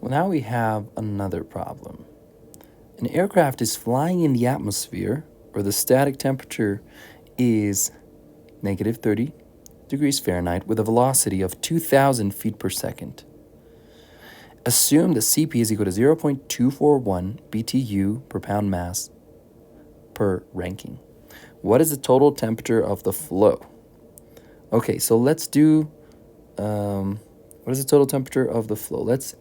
Well, now we have another problem. An aircraft is flying in the atmosphere where the static temperature is negative 30 degrees Fahrenheit with a velocity of 2,000 feet per second. Assume that Cp is equal to 0.241 BTU per pound mass per ranking. What is the total temperature of the flow? Okay, so let's do, what is the total temperature of the flow? Let's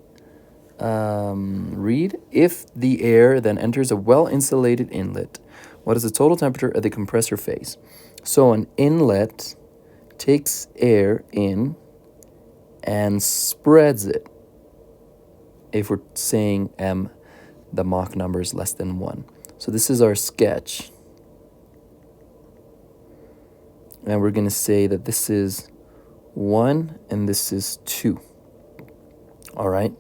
read. If the air then enters a well-insulated inlet, what is the total temperature at the compressor phase? So an inlet takes air in and spreads it. If we're saying m, the Mach number is less than 1. So this is our sketch. And we're going to say that this is 1 and this is 2. All right.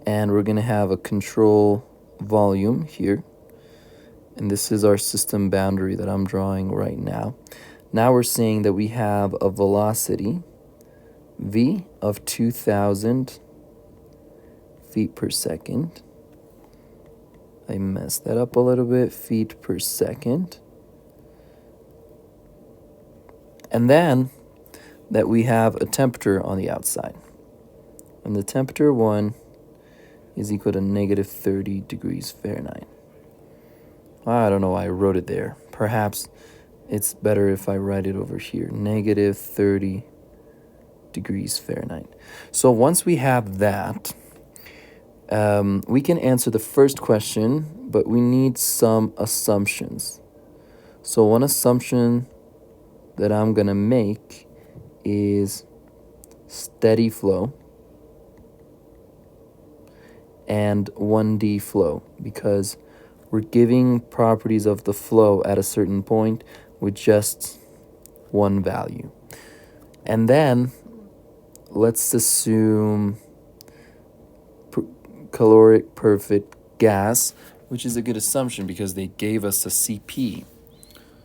And we're going to have a control volume here. And this is our system boundary that I'm drawing right now. Now we're saying that we have a velocity, v, of 2,000 feet per second. I messed that up a little bit, feet per second. And then that we have a temperature on the outside. And the temperature 1 is equal to negative 30 degrees Fahrenheit. I don't know why I wrote it there. Perhaps it's better if I write it over here. Negative 30 degrees Fahrenheit. So once we have that, we can answer the first question, but we need some assumptions. So one assumption that I'm going to make is steady flow and 1D flow, because we're giving properties of the flow at a certain point with just one value. And then let's assume caloric perfect gas, which is a good assumption because they gave us a CP.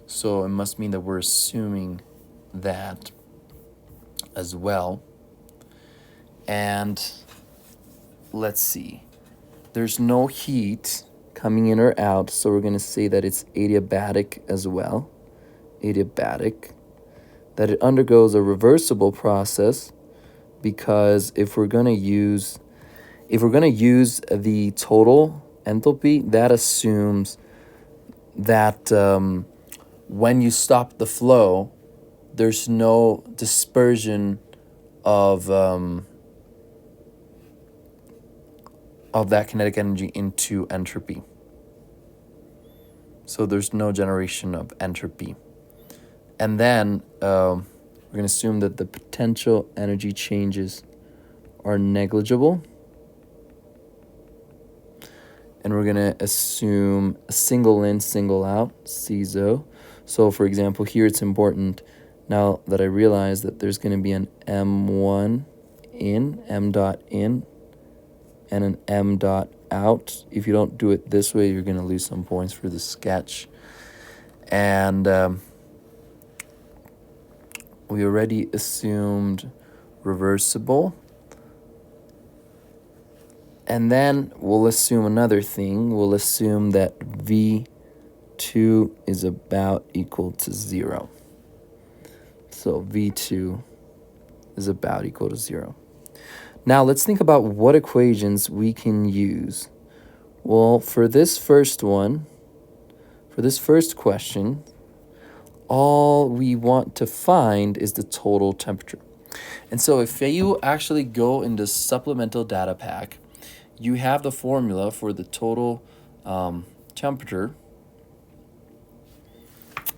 So it must mean that we're assuming that as well. And let's see. There's no heat coming in or out, so we're going to say that it's adiabatic as well. Adiabatic. That it undergoes a reversible process, because if we're going to use the total enthalpy, that assumes that when you stop the flow, there's no dispersion of that kinetic energy into entropy. So there's no generation of entropy. And then we're going to assume that the potential energy changes are negligible. And we're going to assume a single in, single out, CISO. So for example, here it's important, now that I realize that there's going to be an M1 in, M dot in, and an M dot out. If you don't do it this way, you're going to lose some points for the sketch. And we already assumed reversible. And then we'll assume another thing. We'll assume that V2 is about equal to 0. So V2 is about equal to 0. Now let's think about what equations we can use. Well, for this first one, for this first question, all we want to find is the total temperature. And so if you actually go into supplemental data pack, you have the formula for the total temperature,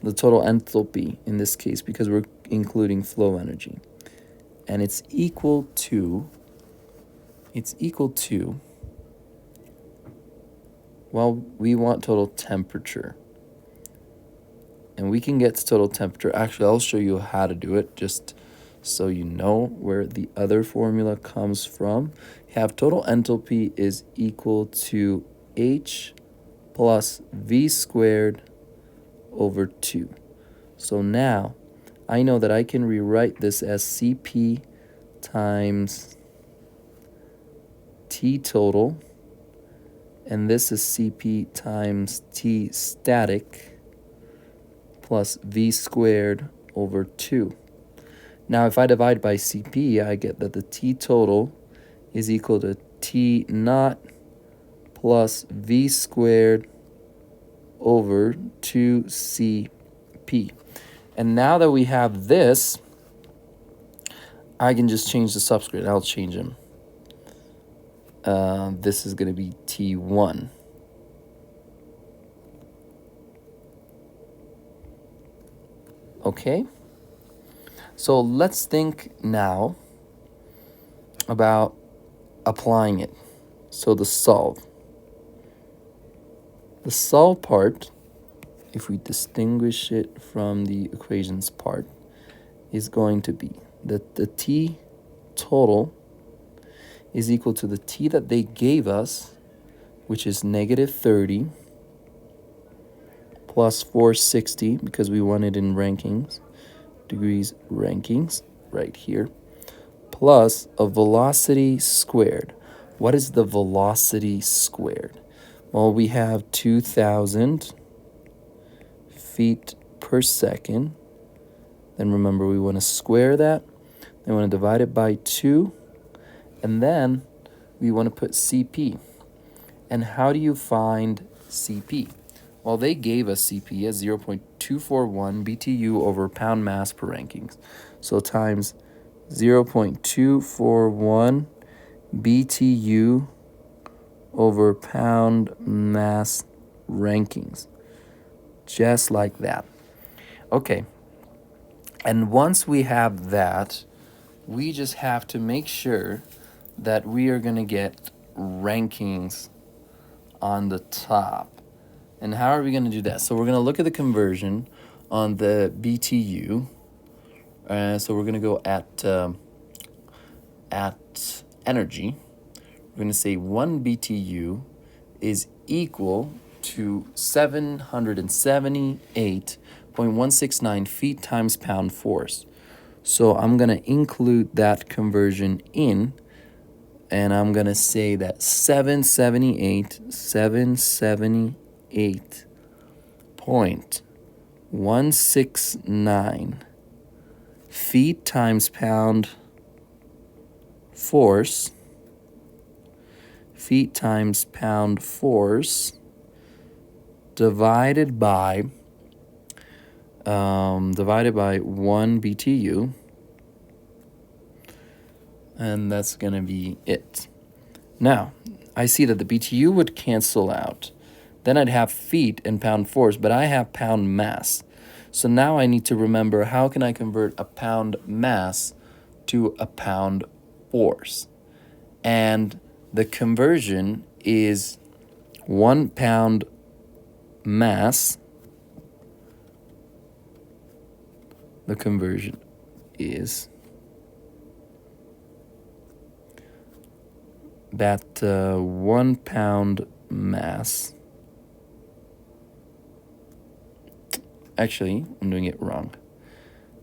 the total enthalpy in this case, because we're including flow energy. And it's equal to, well, we want total temperature. And we can get to total temperature. Actually, I'll show you how to do it just so you know where the other formula comes from. You have total enthalpy is equal to H plus V squared over 2. So now I know that I can rewrite this as Cp times T total, and this is CP times T static plus V squared over 2. Now, if I divide by CP, I get that the T total is equal to T naught plus V squared over 2CP. And now that we have this, I can just change the subscript. I'll change them. This is going to be T1. Okay? So let's think now about applying it. So the solve. The solve part, if we distinguish it from the equations part, is going to be that the T total is equal to the T that they gave us, which is negative 30, plus 460, because we want it in rankings, degrees rankings, right here, plus a velocity squared. What is the velocity squared? Well, we have 2,000 feet per second. Then remember, we want to square that. Then we want to divide it by 2. And then we want to put CP. And how do you find CP? Well, they gave us CP as 0.241 BTU over pound mass per rankings. So times 0.241 BTU over pound mass rankings. Just like that. Okay. And once we have that, we just have to make sure that we are going to get rankings on the top. And how are we going to do that? So we're going to look at the conversion on the BTU. So we're going to go at energy. We're going to say 1 BTU is equal to 778.169 feet times pound force. So I'm going to include that conversion in, and I'm going to say that 778.169 feet times pound force, divided by 1 BTU, and that's going to be it. Now, I see that the BTU would cancel out. Then I'd have feet and pound force, but I have pound mass. So now I need to remember, how can I convert a pound mass to a pound force? And the conversion is 1 pound mass. The conversion is that 1 pound mass. Actually, I'm doing it wrong.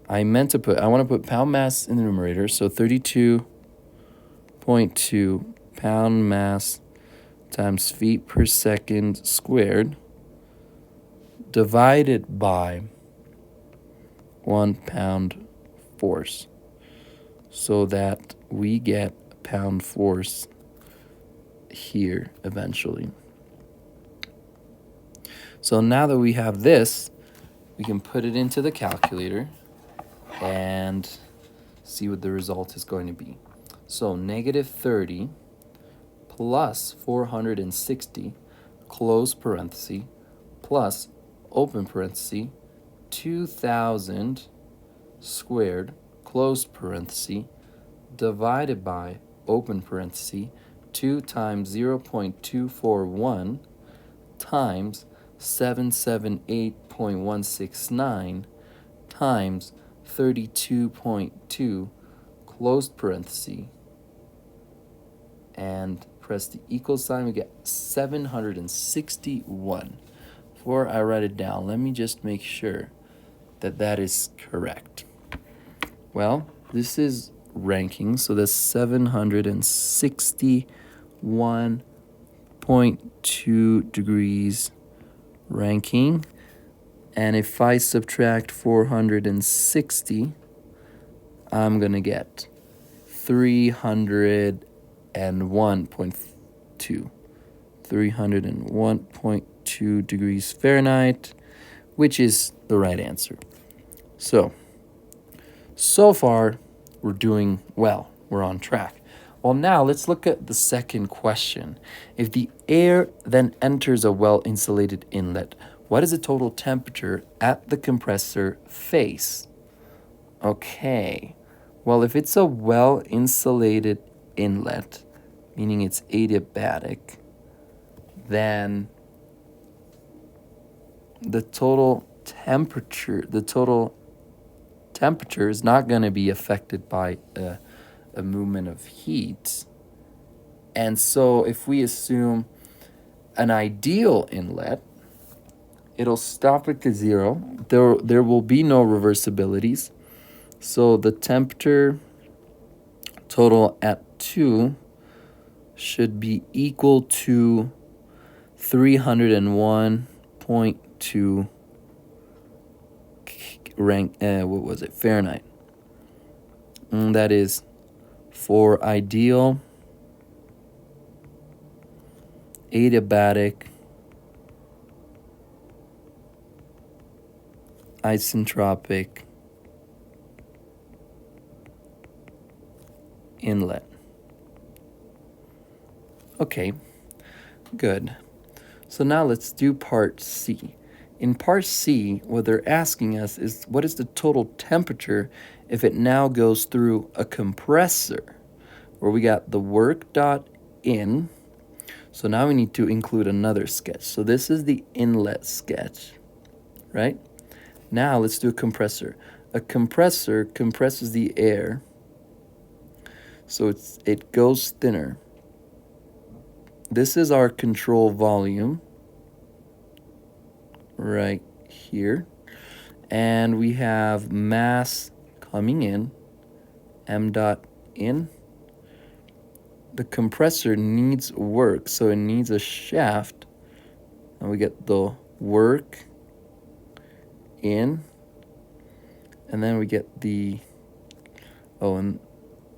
I want to put pound mass in the numerator, so 32.2 pound mass times feet per second squared divided by 1 pound force, so that we get pound force here eventually. So now that we have this, we can put it into the calculator and see what the result is going to be. So negative 30 plus 460, close parenthesis, plus open parenthesis, 2,000 squared, close parenthesis, divided by open parenthesis, 2 times 0.241 times 778.169 times 32.2, closed parenthesis, and press the equal sign, we get 761. Before I write it down, let me just make sure that that is correct. Well, this is ranking, so that's 761 1.2 degrees Rankine. And if I subtract 460, I'm going to get 301.2. 301.2 degrees Fahrenheit, which is the right answer. So far, we're doing well. We're on track. Well, now let's look at the second question. If the air then enters a well-insulated inlet, what is the total temperature at the compressor face? Okay. Well, if it's a well-insulated inlet, meaning it's adiabatic, then the total temperature is not going to be affected by a movement of heat. And so if we assume an ideal inlet, it'll stop at zero. There will be no reversibilities. So the temperature total at 2 should be equal to 301.2 Fahrenheit. And that is for ideal, adiabatic, isentropic inlet. Okay, good. So now let's do part C. In part C, what they're asking us is what is the total temperature if it now goes through a compressor, where we got the work dot in. So now we need to include another sketch. So this is the inlet sketch, right? Now let's do a compressor. A compressor compresses the air, so it goes thinner. This is our control volume right here. And we have mass coming in, m dot in. The compressor needs work, so it needs a shaft. And we get the work in, and then we get the and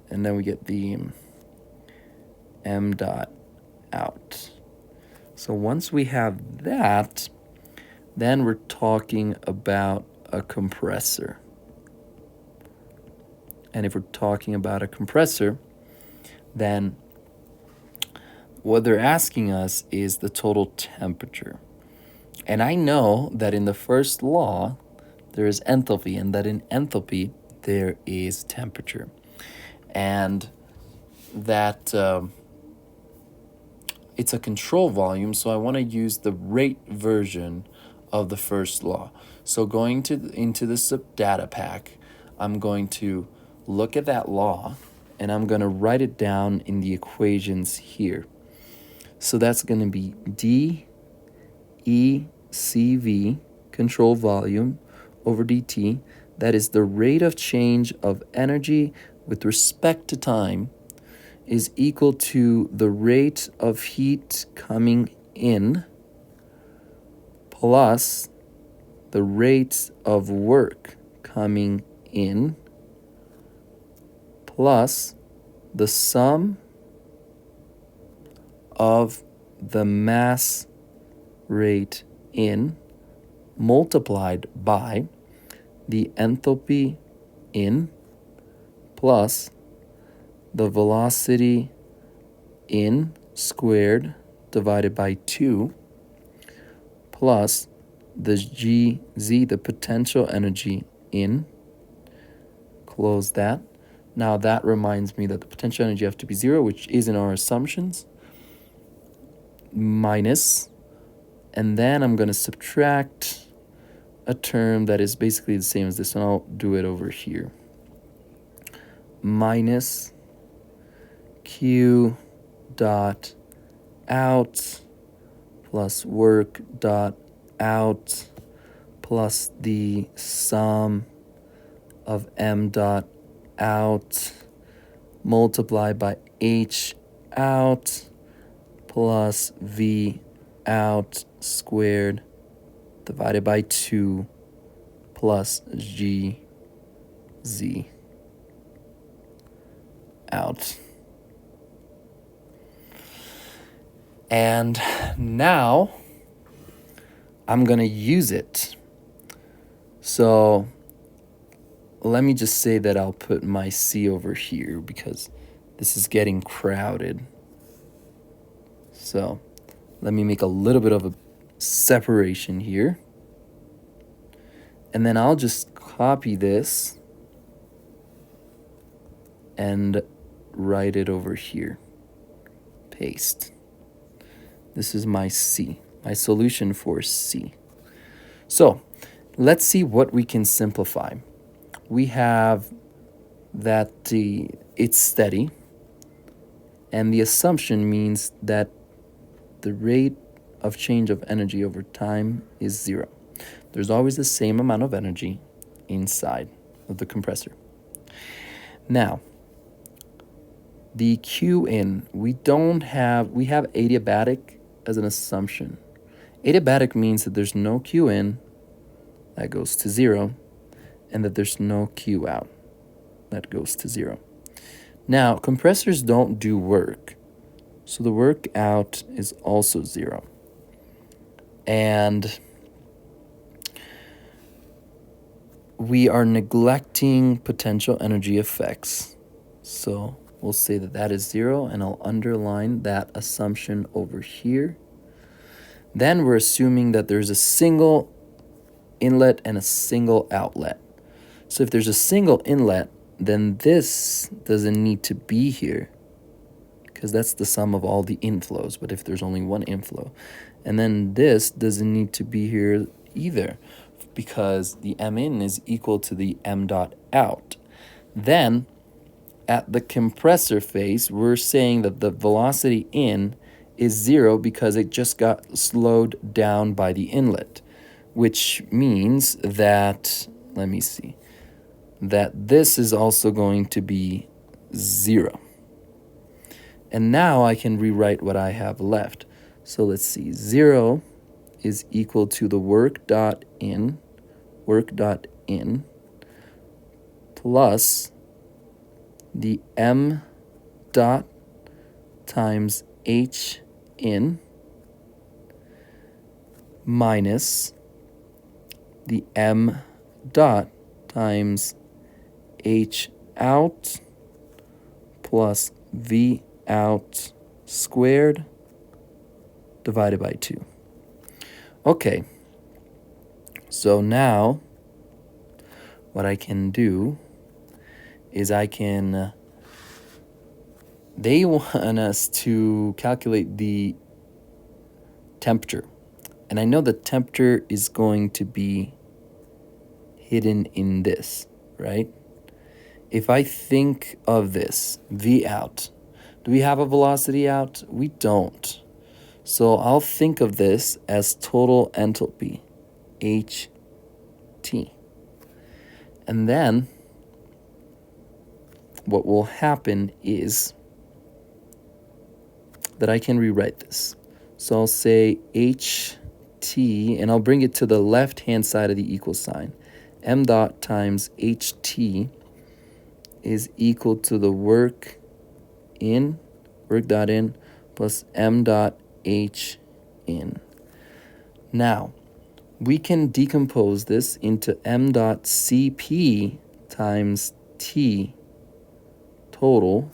then we get the m dot out. So once we have that, then we're talking about a compressor. And if we're talking about a compressor, then what they're asking us is the total temperature. And I know that in the first law, there is enthalpy, and that in enthalpy, there is temperature. And that it's a control volume, so I want to use the rate version of the first law. So going into the data pack, I'm going to look at that law, and I'm going to write it down in the equations here. So that's going to be dECV, control volume, over dt. That is the rate of change of energy with respect to time, is equal to the rate of heat coming in plus the rate of work coming in plus the sum of the mass rate in multiplied by the enthalpy in plus the velocity in squared divided by 2 plus the gz, the potential energy in, close that. Now that reminds me that the potential energy have to be 0, which is in our assumptions, minus, and then I'm going to subtract a term that is basically the same as this one. I'll do it over here. Minus Q dot out plus work dot out plus the sum of m dot out multiplied by h out plus V out squared divided by 2 plus G Z out. And now I'm going to use it. So let me just say that I'll put my C over here because this is getting crowded. So let me make a little bit of a separation here. And then I'll just copy this and write it over here. Paste. This is my C, my solution for C. So let's see what we can simplify. We have that it's steady, and the assumption means that the rate of change of energy over time is 0. There's always the same amount of energy inside of the compressor. Now, the Q in, we have adiabatic as an assumption. Adiabatic means that there's no Q in, that goes to 0, and that there's no Q out, that goes to 0. Now, compressors don't do work, so the work out is also 0. And we are neglecting potential energy effects. So we'll say that that is 0, and I'll underline that assumption over here. Then we're assuming that there's a single inlet and a single outlet. So if there's a single inlet, then this doesn't need to be here because that's the sum of all the inflows. But if there's only one inflow, and then this doesn't need to be here either because the M in is equal to the M dot out. Then at the compressor phase, we're saying that the velocity in is 0 because it just got slowed down by the inlet, which means that, let me see, that this is also going to be 0. And now I can rewrite what I have left. So let's see, 0 is equal to the work dot in plus the M dot times H in minus the M dot times H out plus V out squared divided by 2. Okay, so now what I can do is they want us to calculate the temperature. And I know the temperature is going to be hidden in this, right? If I think of this, V out, do we have a velocity out? We don't. So I'll think of this as total enthalpy, HT. And then what will happen is that I can rewrite this. So I'll say HT, and I'll bring it to the left-hand side of the equal sign. M dot times HT is equal to the work dot in, plus M dot H in. Now, we can decompose this into M dot CP times T total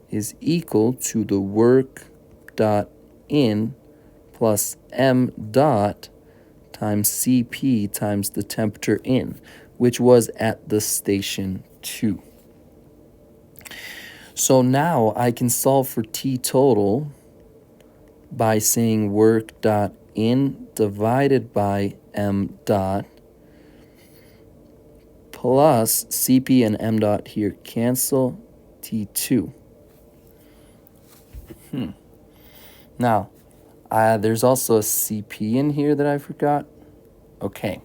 is equal to the work dot in plus M dot times CP times the temperature in, which was at the station 2. So now I can solve for T total by saying work dot in divided by M dot plus CP and M dot here cancel, T2. Now, there's also a CP in here that I forgot. Okay,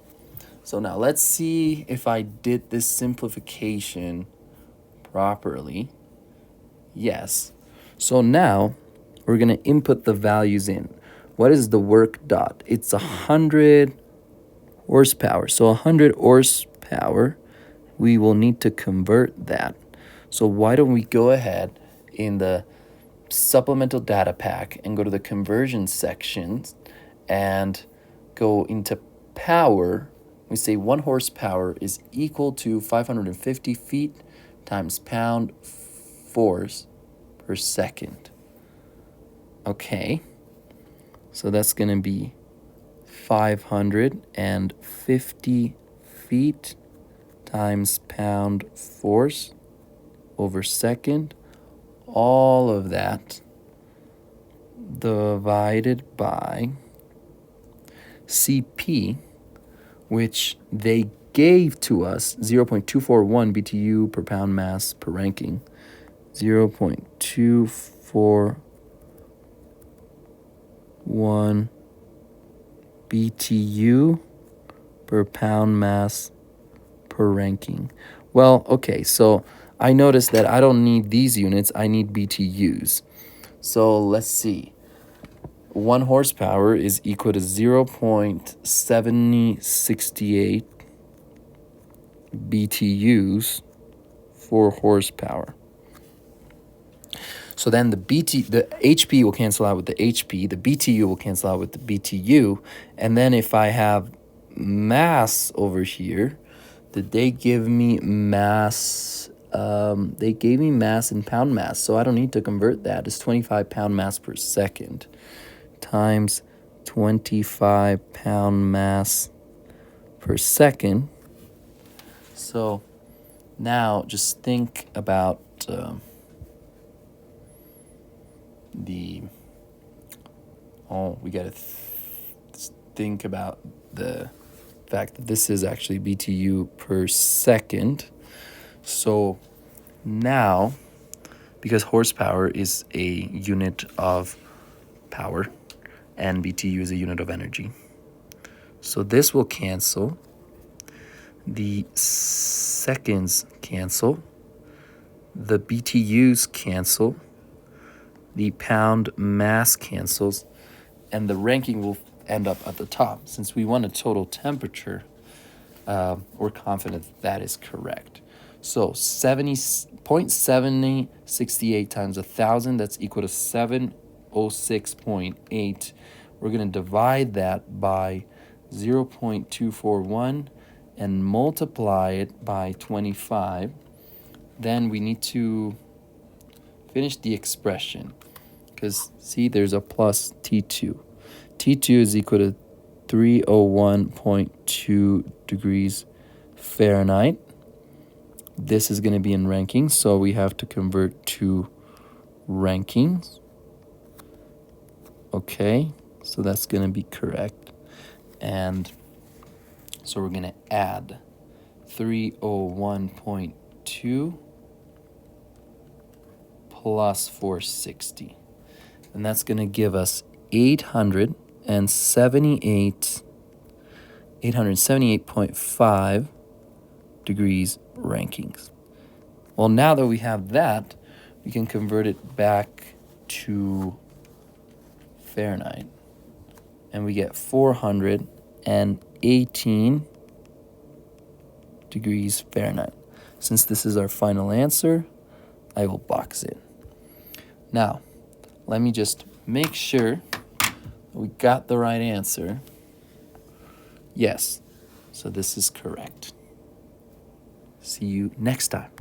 so now let's see if I did this simplification properly. Yes. So now we're going to input the values in. What is the work dot? It's 100 horsepower. So 100 horsepower, we will need to convert that. So why don't we go ahead in the supplemental data pack and go to the conversion sections and go into power. We say 1 horsepower is equal to 550 feet times pound force per second. Okay, so that's going to be 550 feet times pound force over second. All of that divided by CP, which they gave to us 0.241 BTU per pound mass per ranking. 0.241 BTU per pound mass per ranking. Well, okay, so I noticed that I don't need these units, I need BTUs. So let's see. 1 horsepower is equal to 0.7068 BTUs for horsepower. So then the HP will cancel out with the HP, the BTU will cancel out with the BTU, and then if I have mass over here, did they give me mass? They gave me mass in pound mass, so I don't need to convert that. It's 25 pound mass per second times 25 pound mass per second. So now just think about we got to think about the fact that this is actually BTU per second. So now, because horsepower is a unit of power and BTU is a unit of energy, so this will cancel. The seconds cancel. The BTUs cancel. The pound mass cancels. And the ranking will end up at the top. Since we want a total temperature, we're confident that is correct. So 0.7068 times 1,000, that's equal to 706.8. We're going to divide that by 0.241 and multiply it by 25. Then we need to finish the expression because, see, there's a plus T2. T2 is equal to 301.2 degrees Fahrenheit. This is going to be in rankings, so we have to convert to rankings. Okay, so that's going to be correct. And so we're going to add 301.2 plus 460. And that's going to give us 878.5 degrees rankings. Well, now that we have that, we can convert it back to Fahrenheit. And we get 418 degrees Fahrenheit. Since this is our final answer, I will box it. Now, let me just make sure we got the right answer. Yes, so this is correct. See you next time.